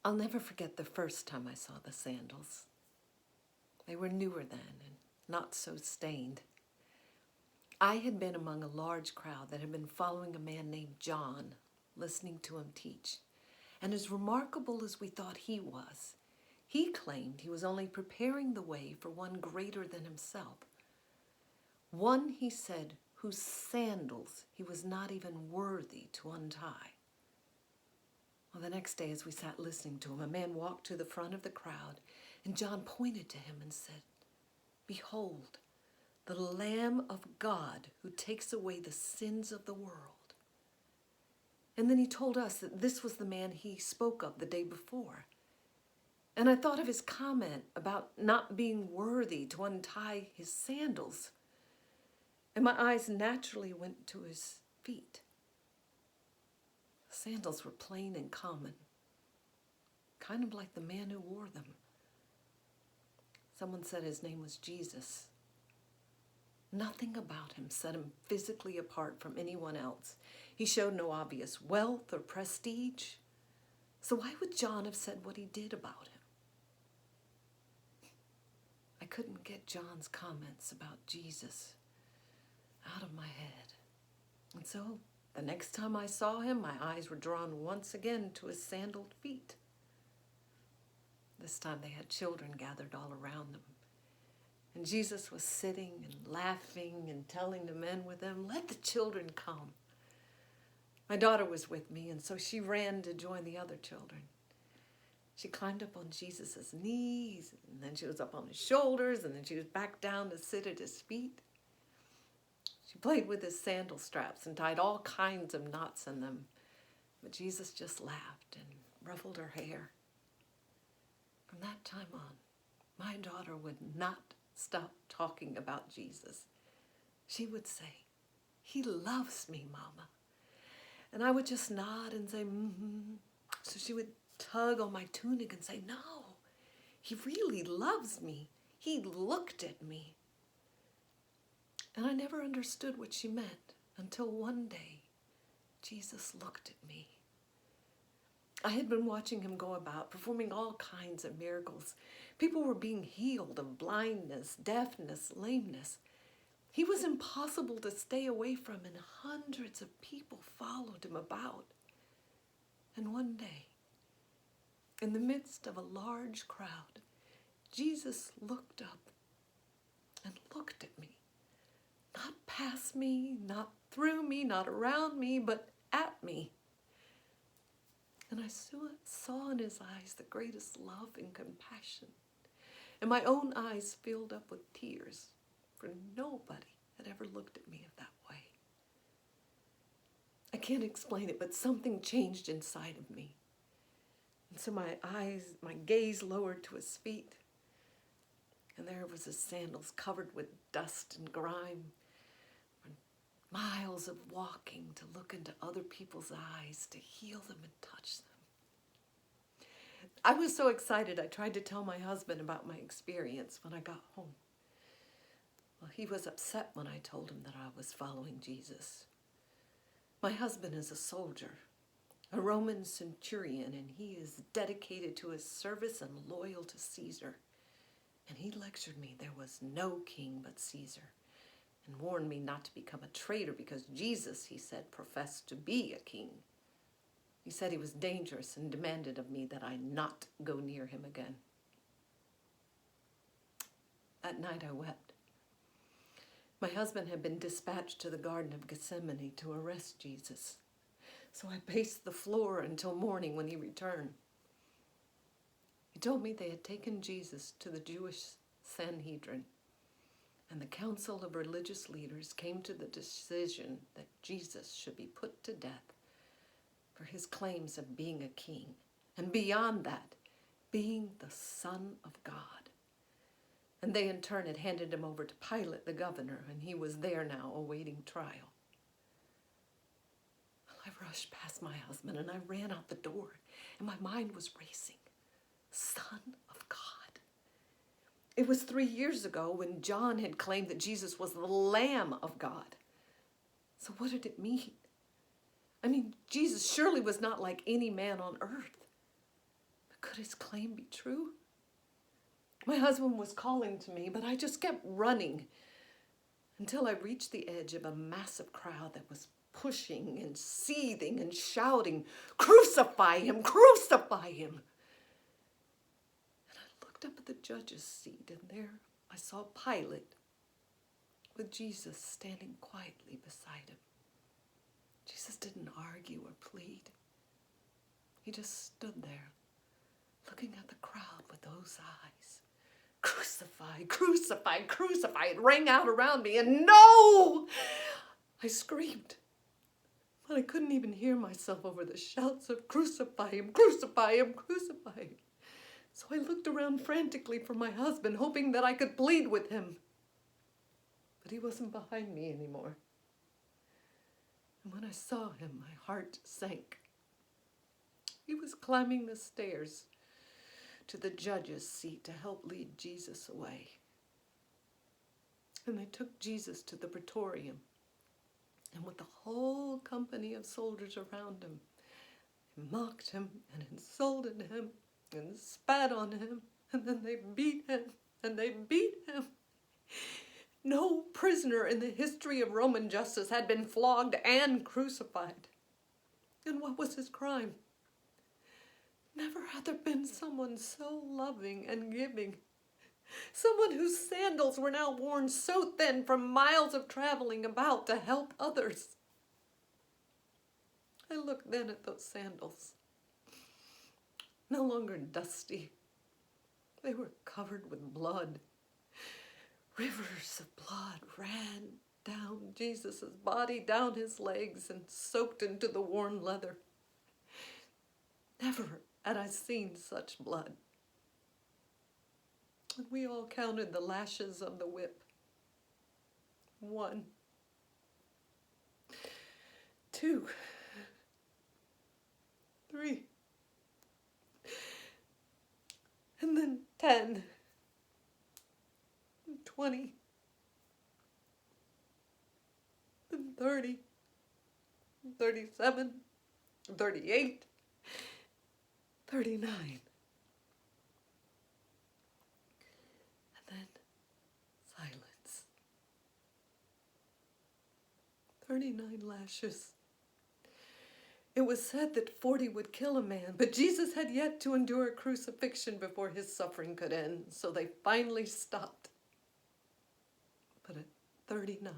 I'll never forget the first time I saw the sandals. They were newer then and not so stained. I had been among a large crowd that had been following a man named John, listening to him teach. And as remarkable as we thought he was, he claimed he was only preparing the way for one greater than himself. One, he said, whose sandals he was not even worthy to untie. Well, the next day as we sat listening to him, a man walked to the front of the crowd, and John pointed to him and said, "Behold, the Lamb of God who takes away the sins of the world." And then he told us that this was the man he spoke of the day before. And I thought of his comment about not being worthy to untie his sandals. And my eyes naturally went to his feet. The sandals were plain and common, kind of like the man who wore them. Someone said his name was Jesus. Nothing about him set him physically apart from anyone else. He showed no obvious wealth or prestige. So why would John have said what he did about him? I couldn't get John's comments about Jesus out of my head. And so the next time I saw him, my eyes were drawn once again to his sandaled feet. This time they had children gathered all around them. And Jesus was sitting and laughing and telling the men with him, "Let the children come." My daughter was with me, and so she ran to join the other children. She climbed up on Jesus' knees, and then she was up on his shoulders, and then she was back down to sit at his feet. She played with his sandal straps and tied all kinds of knots in them, but Jesus just laughed and ruffled her hair. From that time on, my daughter would not stop talking about Jesus. She would say, "He loves me, Mama." And I would just nod and say, "Mm-hmm." So she would tug on my tunic and say, "No, he really loves me. He looked at me." And I never understood what she meant until one day Jesus looked at me. I had been watching him go about performing all kinds of miracles. People were being healed of blindness, deafness, lameness. He was impossible to stay away from, and hundreds of people followed him about. And one day, in the midst of a large crowd, Jesus looked up and looked at me. Not past me, not through me, not around me, but at me. And I saw in his eyes the greatest love and compassion. And my own eyes filled up with tears, for nobody had ever looked at me that way. I can't explain it, but something changed inside of me. And so my gaze lowered to his feet. And there was his sandals covered with dust and grime. Miles of walking to look into other people's eyes, to heal them and touch them. I was so excited, I tried to tell my husband about my experience when I got home. Well, he was upset when I told him that I was following Jesus. My husband is a soldier, a Roman centurion, and he is dedicated to his service and loyal to Caesar. And he lectured me there was no king but Caesar, and warned me not to become a traitor because Jesus, he said, professed to be a king. He said he was dangerous and demanded of me that I not go near him again. That night I wept. My husband had been dispatched to the Garden of Gethsemane to arrest Jesus. So I paced the floor until morning when he returned. He told me they had taken Jesus to the Jewish Sanhedrin, and the council of religious leaders came to the decision that Jesus should be put to death for his claims of being a king, and beyond that, being the Son of God. And they in turn had handed him over to Pilate, the governor, and he was there now awaiting trial. I rushed past my husband and I ran out the door, and my mind was racing. Son of God. It was 3 years ago when John had claimed that Jesus was the Lamb of God. So what did it mean? I mean, Jesus surely was not like any man on earth. But his claim be true? My husband was calling to me, but I just kept running until I reached the edge of a massive crowd that was pushing and seething and shouting, "Crucify him! Crucify him!" And I looked up at the judge's seat, and there I saw Pilate with Jesus standing quietly beside him. Jesus didn't argue or plead. He just stood there, looking at the crowd with those eyes. "Crucify, crucify, crucify." It rang out around me, and no! I screamed, but I couldn't even hear myself over the shouts of "Crucify him, crucify him, crucify him." So I looked around frantically for my husband, hoping that I could plead with him. But he wasn't behind me anymore. And when I saw him, my heart sank. He was climbing the stairs to the judge's seat to help lead Jesus away. And they took Jesus to the praetorium. And with the whole company of soldiers around him, they mocked him and insulted him and spat on him. And then they beat him and they beat him. No prisoner in the history of Roman justice had been flogged and crucified. And what was his crime? Never had there been someone so loving and giving. Someone whose sandals were now worn so thin from miles of traveling about to help others. I looked then at those sandals. No longer dusty. They were covered with blood. Rivers of blood ran down Jesus' body, down his legs, and soaked into the worn leather. Never had I seen such blood. And we all counted the lashes of the whip. 1, 2, 3, and then 10, 20, and 30, 37, 38, 39. And then silence. 39 lashes. It was said that 40 would kill a man, but Jesus had yet to endure a crucifixion before his suffering could end, so they finally stopped. But at 39,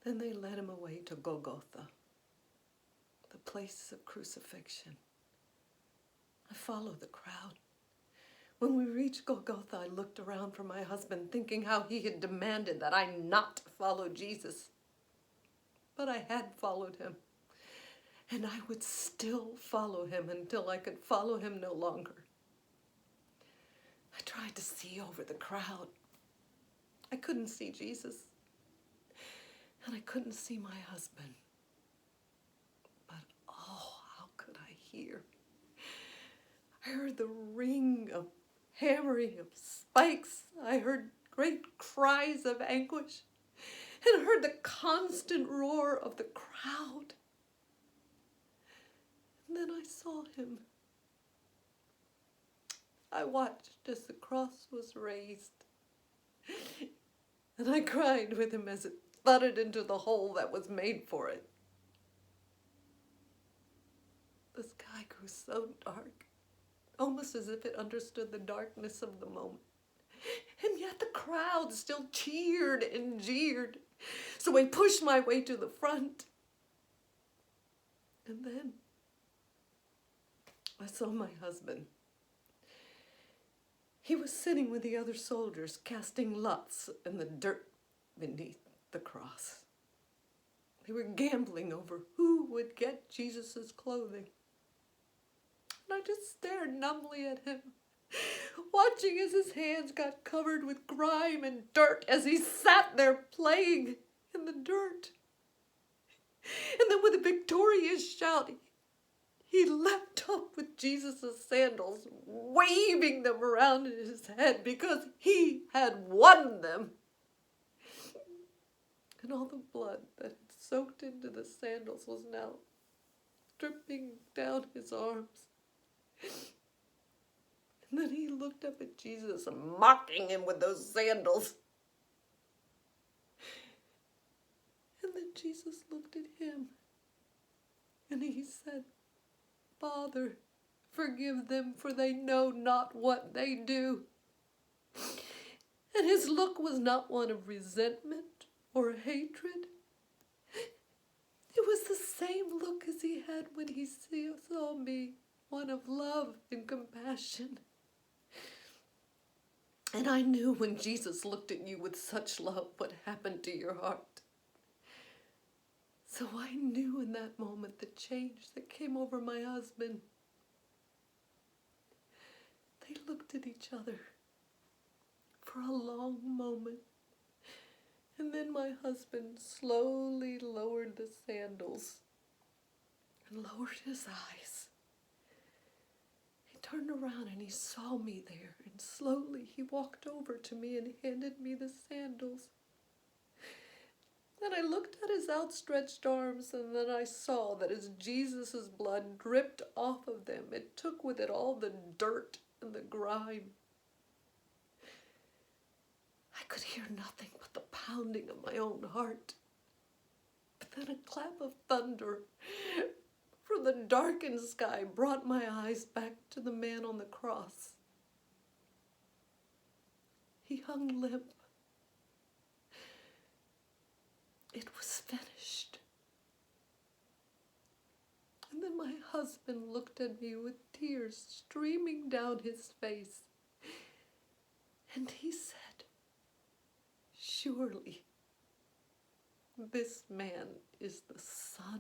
then they led him away to Golgotha, the place of crucifixion. I followed the crowd. When we reached Golgotha, I looked around for my husband, thinking how he had demanded that I not follow Jesus. But I had followed him, and I would still follow him until I could follow him no longer. I tried to see over the crowd. I couldn't see Jesus, and I couldn't see my husband. But oh, how could I hear? I heard the ring of hammering of spikes. I heard great cries of anguish, and heard the constant roar of the crowd. And then I saw him. I watched as the cross was raised, and I cried with him as it thudded into the hole that was made for it. The sky grew so dark, almost as if it understood the darkness of the moment. And yet the crowd still cheered and jeered. So I pushed my way to the front. And then I saw my husband. He was sitting with the other soldiers, casting lots in the dirt beneath the cross. They were gambling over who would get Jesus' clothing. And I just stared numbly at him, watching as his hands got covered with grime and dirt as he sat there playing in the dirt. And then with a victorious shout, he leapt up with Jesus' sandals, waving them around in his head because he had won them. And all the blood that had soaked into the sandals was now dripping down his arms. And then he looked up at Jesus, mocking him with those sandals. And then Jesus looked at him, and he said, "Father, forgive them, for they know not what they do." And his look was not one of resentment or hatred. It was the same look as he had when he saw me, one of love and compassion. And I knew when Jesus looked at you with such love what happened to your heart. So I knew in that moment the change that came over my husband. They looked at each other for a long moment. And then my husband slowly lowered the sandals and lowered his eyes. He turned around and he saw me there, and slowly he walked over to me and handed me the sandals. Then I looked at his outstretched arms, and then I saw that as Jesus' blood dripped off of them, it took with it all the dirt and the grime. I could hear nothing but the pounding of my own heart. But then a clap of thunder from the darkened sky brought my eyes back to the man on the cross. He hung limp. It was finished. And then my husband looked at me with tears streaming down his face. And he said, "Surely this man is the Son